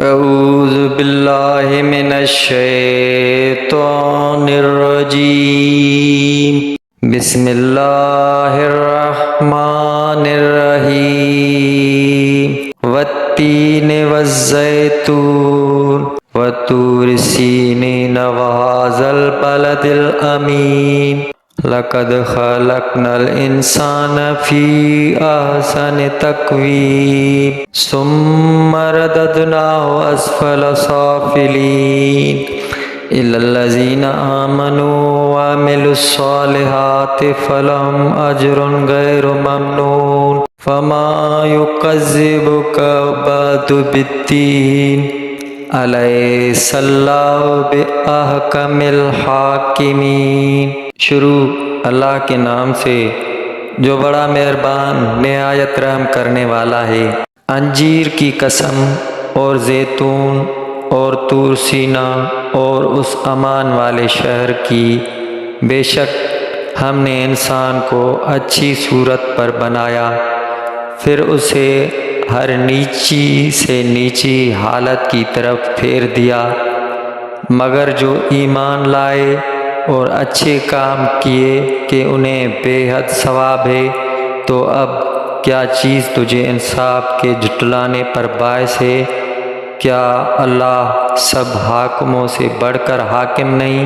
اعوذ باللہ من الشیطان الرجیم بسم اللہ الرحمن الرحیم والتین والزیتون وطور سینین وہذا البلد الامین لقد خلقنا الانسان فی احسن تقویم ثم رددناه اسفل سافلین الا الذین آمنوا وعملوا الصالحات فلهم اجر غیر ممنون فما یکذبک بعد بالدین الیس اللہ باحکم الحاکمین۔ شروع اللہ کے نام سے جو بڑا مہربان نہایت رحم کرنے والا ہے۔ انجیر کی قسم اور زیتون اور طور سینا اور اس امان والے شہر کی، بے شک ہم نے انسان کو اچھی صورت پر بنایا، پھر اسے ہر نیچی سے نیچی حالت کی طرف پھیر دیا، مگر جو ایمان لائے اور اچھے کام کیے کہ انہیں بے حد ثواب ہے۔ تو اب کیا چیز تجھے انصاف کے جھٹلانے پر باعث ہے؟ کیا اللہ سب حاکموں سے بڑھ کر حاکم نہیں؟